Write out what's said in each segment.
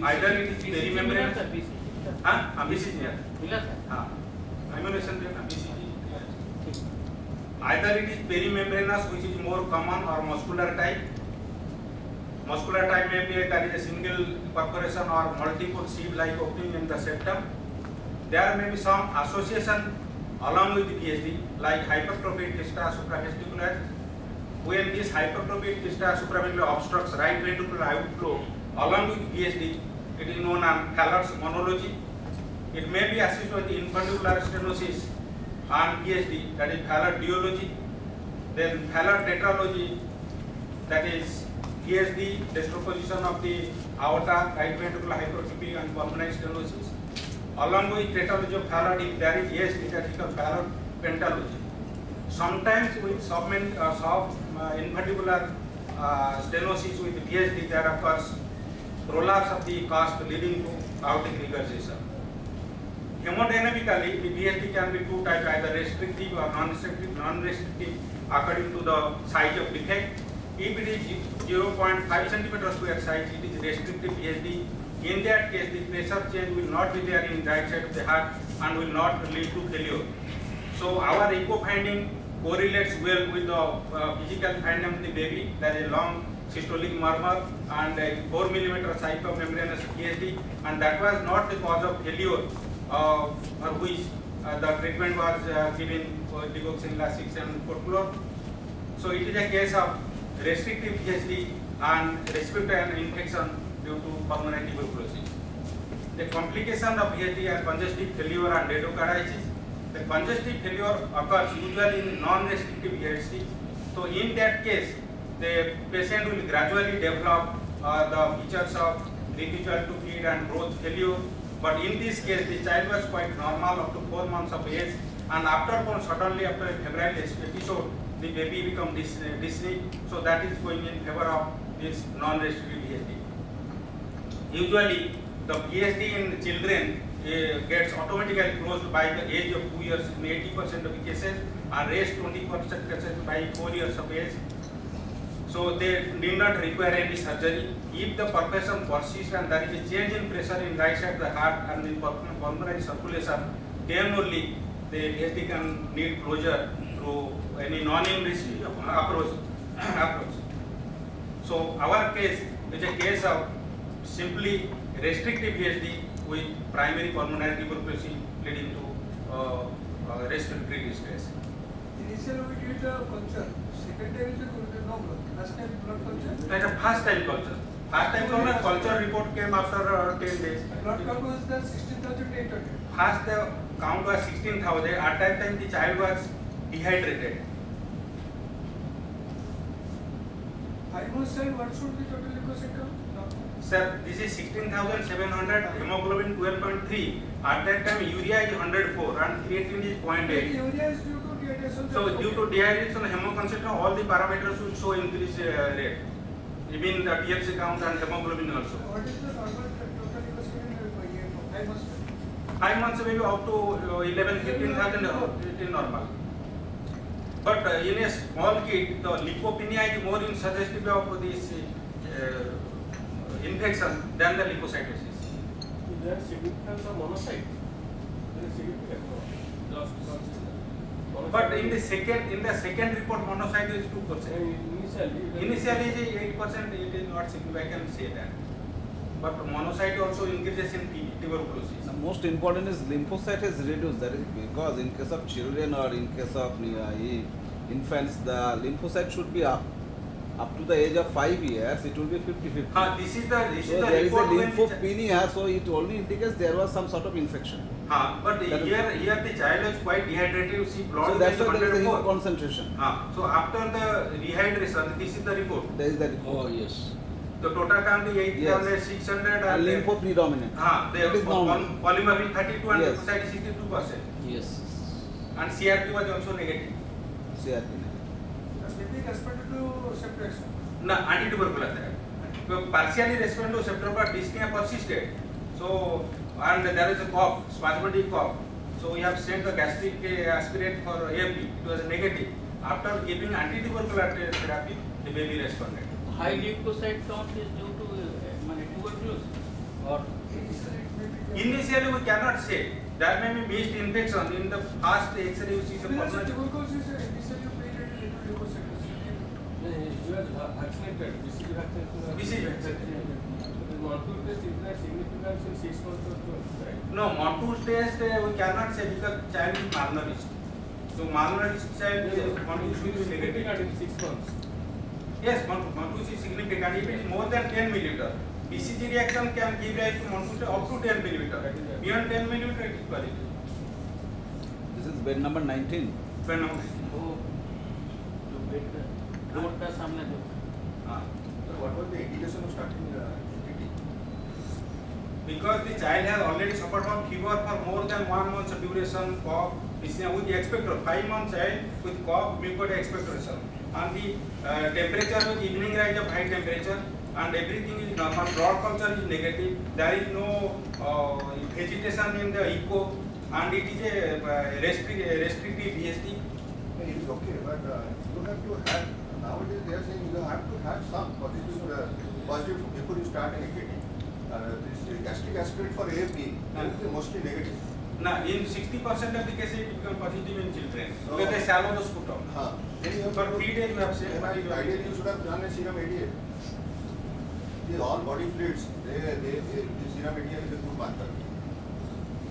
Either it is perimembranous. हाँ BCG है. हाँ. Immunization है ना BCG. Either it is perimembranous, which is more common, or muscular type. Muscular type may be there is a single perforation or multiple sieve-like opening in the septum. There may be some association along with the PhD, like hypertrophic kysta supraventricularis. When this hypertrophic kysta supraventricularis obstructs right ventricular outflow along with PhD, it is known as Fallot's monology. It may be associated with infundibular stenosis and PhD, that is Fallot duology. Then Fallot tetralogy, that is PhD, disproportion of the aorta, right ventricular hypertrophy and pulmonary stenosis. Along with tetralogy of Fallot, if there is yes, it is called Fallot pentalogy. Sometimes with infundibular stenosis with PhD, there occurs prolapse of the cast leading to aortic regurgitation. Hemodynamically, the PhD can be two types, either restrictive or non-restrictive. Non-restrictive according to the size of defect. If it is 0.5 cm square size, it is restrictive PhD. In that case, the pressure change will not be there in right side of the heart and will not lead to failure. So our echo finding correlates well with the physical finding of the baby. There is a long systolic murmur and a 4 mm size of membranous PhD, and that was not the cause of failure for which the treatment was given for digoxin, Lasix and Corticosteroid. So it is a case of restrictive PhD and respiratory infection due to pulmonary tuberculosis. The complication of PhD are congestive failure and endocarditis. The congestive failure occurs usually in non-restrictive PhD. So in that case, the patient will gradually develop the features of refusal to feed and growth failure. But in this case, the child was quite normal up to 4 months of age, and suddenly after a febrile episode, the baby becomes dyspneic. So that is going in favor of this non-restrictive PhD. Usually, the PhD in children gets automatically closed by the age of 2 years in 80% of the cases, and rest 20% cases by 4 years of age. So they need not require any surgery. If the perforation persists and there is a change in pressure in right side of the heart and in pulmonary circulation, then only the PhD can need closure through any non-invasive approach. So our case is a case of simply restrictive PhD with primary pulmonary tuberculosis leading to respiratory distress. Initially we did a culture, second time is no blood, last time blood culture? Like a first time culture. First time culture report came after 10 days. Blood count was the 16,800. First the count was 16,000. At that time the child was dehydrated. 5 months time, what should be total leukocyte count? Sir, this is 16,700, hemoglobin 12.3. At that time urea is 104 and creatinine is 0.8. Urea is due to dehydration. So due to dehydration, hemoconcentration, all the parameters will show increased rate. Even the TFC count and hemoglobin also. What is the normal total leukocyte in 5 months? 5 months maybe up to 11,000-15,000 it is normal. But in a small kid, the leukopenia is more suggestive of this infection than the leukocytosis. There is significance of monocyte. There is significant. But in the second report, monocyte is 2%. Initially is 8%. It is not significant. I can say that. But monocyte also increases in tuberculosis. The most important is lymphocyte is reduced. That is because in case of children or in case of infants, the lymphocyte should be up to the age of 5 years. It will be 50-50. This is the there is a lymphopenia, so it only indicates there was some sort of infection. But here the child is quite dehydrated. You see blood. So that's why there is a heat concentration. So after the rehydration, this is the report. There is the report. Oh yes. The total count is 8,600 and lympho predominant. That is polymer is 32 and lymphocyte is 62%. Yes. And CRP was also negative. CRP. Did they respond to ceftriaxone? No, anti-tubercular therapy. Partially respond to ceftriaxone, but dyspnea persisted. So, and there is a cough, spasmodic cough. So we have sent the gastric aspirate for AFP. It was negative. After giving anti-tubercular therapy, the baby responded. High leukocyte count is due to tuberculosis, or Initially, we cannot say. There may be missed infection in the first X-ray. You see the pulmonary. Tuberculosis initially treated little leukocytes. You are vaccinated. BCG vaccination. BCG vaccination. Montour test is that significance in 6 months or 12, right? No, Montour test we cannot say because child is malnourished. So malnourished child, Montour should be Significant negative. in 6 months. Yes, Montour is significant. If it is more than 10 milliliter, BCG reaction can give rise to Montour up to 10 milliliter. Beyond 10 milliliter, it is positive. This is bed number 19. When वो जो bed road का सामने जो What was the indication of starting TT? because the child has already suffered from fever for more than 1 month's duration, cough, dyspnea with the expector, 5 months child with cough, mucous expectoration, and the temperature was evening rise of high temperature, and everything is normal. Blood culture is negative. There is no vegetation in the echo, and it is a restrictive VSD. It is okay, but you have to have, nowadays they are saying you have to have some positive before you start an AKT. This gastric aspirate for AFP is mostly negative. Now, in 60% of the cases, it becomes positive in children So- because they swallow the sputum. Then you have For to- 3 days, you have said. Ideally, you should have done a serum ADA. These all body fluids, the serum ADA is a good marker.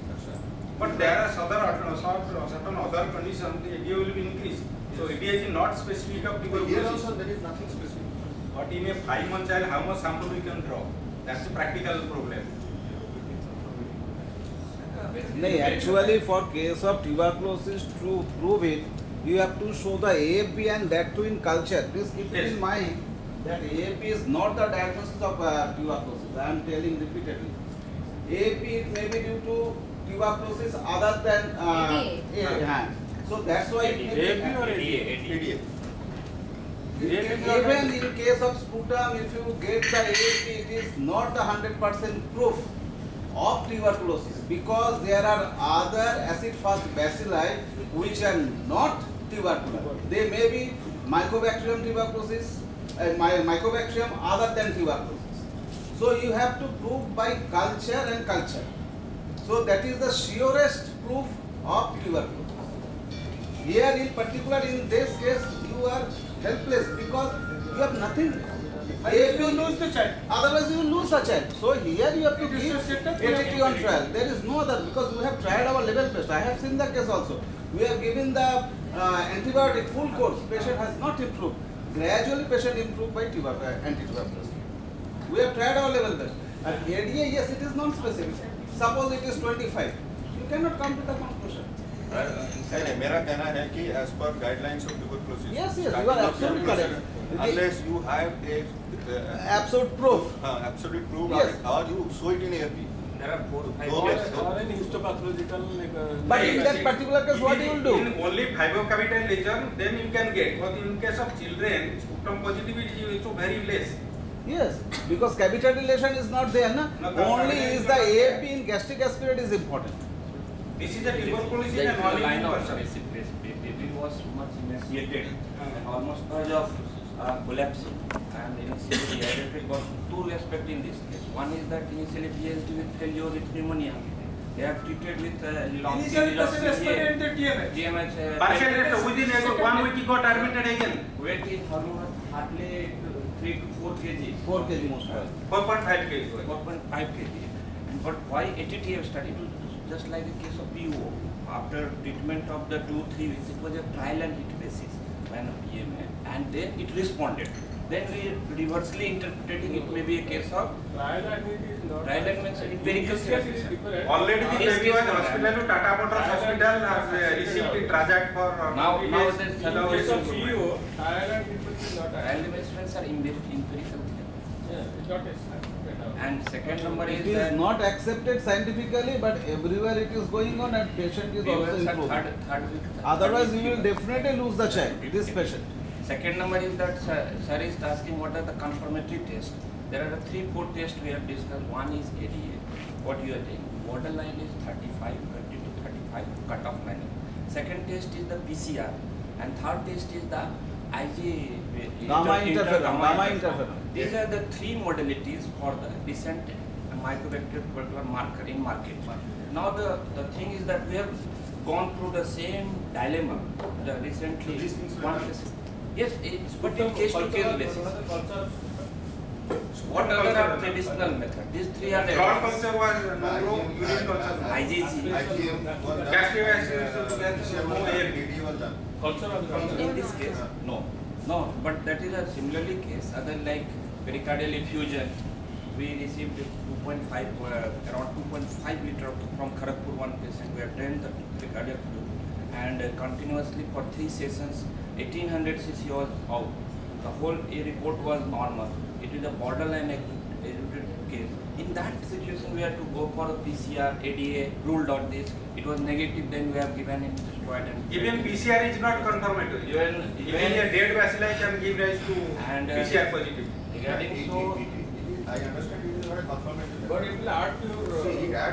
That's right. But there are certain other conditions, the ADA will be increased. So ADA is not specific of But here tuberculosis. also there is nothing specific. But in a 5-month child, how much sample we can draw? That's a practical problem. No, actually for case of tuberculosis to prove it, you have to show the AFP and that too in culture. Please keep it Yes. in mind that AFP is not the diagnosis of tuberculosis. I am telling repeatedly. AFP it may be due to tuberculosis other than ADA. So that's why it may be AFP or ADA? ADA. even in case of sputum, if you get the AFP, it is not the 100% proof of tuberculosis because there are other acid-fast bacilli which are not tubercular. They may be Mycobacterium tuberculosis, Mycobacterium other than tuberculosis. So you have to prove by culture and culture. So that is the surest proof of tuberculosis. Here in particular in this case you are helpless because you have nothing. If you lose the child. Otherwise you will lose the child. So here you have to It is give a setup ATT on trial. There is no other because we have tried our level best. I have seen the case also. We have given the antibiotic full course. Patient has not improved. Gradually patient improved by antituberculosis. We have tried our level best. And ADA, yes, it is non-specific. Suppose it is 25. You cannot come to the conclusion. मेरा कहना है कि as per guidelines of tuberculosis. Yes, yes, you are absolutely correct. Unless you have a Absolute proof. absolute proof Yes. or you show it in AFP. There are 4 or 5 No, tests. yes. Or any histopathological like. But in that particular case, what you will do? In only fibrocavitary lesion, then you can get. But in case of children, sputum positivity is so very less. Yes, because cavitary dilation is not there, na? No, Only cavitary is the is not AFP in gastric aspirate is important. This is a tuberculosis Like and the only line of person. baby was much emaciated and almost verge of collapsing. And initially the identity got 2 aspects in this case. One is that initially PhD with failure with pneumonia. They have treated with long Initially series of patient responded in the TMH. TMH. Partial rate within 1 week he got admitted again. Weight is hardly 3 to 4 kg. 4 kg most probably. 4.5 kg. 4.5 kg. But why ATTF study? Just like the case of PUO. After treatment of the 2-3 weeks, it was a trial and hit basis when PMA, and then it responded. Then we reversely interpreting it may be a case of Trial admit is not. trial admit in empirical This case is condition. different. Already the Yes, baby yes, was sir. hospital to Tata Motors Hospital has received the Trajac for Now 20 the days. In case of surgery. CEO, trial and treatment is not. Trial measurements are empirical. Yeah, it's not a. And second number It is is that not accepted scientifically, but everywhere it is going on and patient is also third improving. week. Otherwise, you will definitely lose the child, this patient. Second number is that sir is asking what are the confirmatory tests. There are 3-4 tests we have discussed. One is ADA, what you are saying. Borderline is 35, 20 to 35 cutoff lining. Second test is the PCR, and third test is the IG Gamma interferon. These are the 3 modalities for the descent mycobacterial tubercular marker in market. Now the thing is that we have gone through the same dilemma recently. So these things will One happen? case- Yes, it's but in case to case basis. What other are traditional method? These three are the Broad culture was no urine culture. IgG. IgM was done. Gastric no AFDD was done. Culture In this case, no, but that is a similarly case. Other like pericardial effusion, we received 2.5, around 2.5 liter from Kharagpur, one patient. We have drained the pericardial fluid and continuously for 3 sessions, 1800 cc was out. The whole report was normal. It is a borderline exuded case. In that situation, we had to go for a PCR, ADA, ruled out this. It was negative, then we have given him steroid and Even PCR is not confirmatory. Even a dead bacilli can give rise to And, PCR positive. regarding so. I understand it is not a confirmation. But it will add to your. See, it adds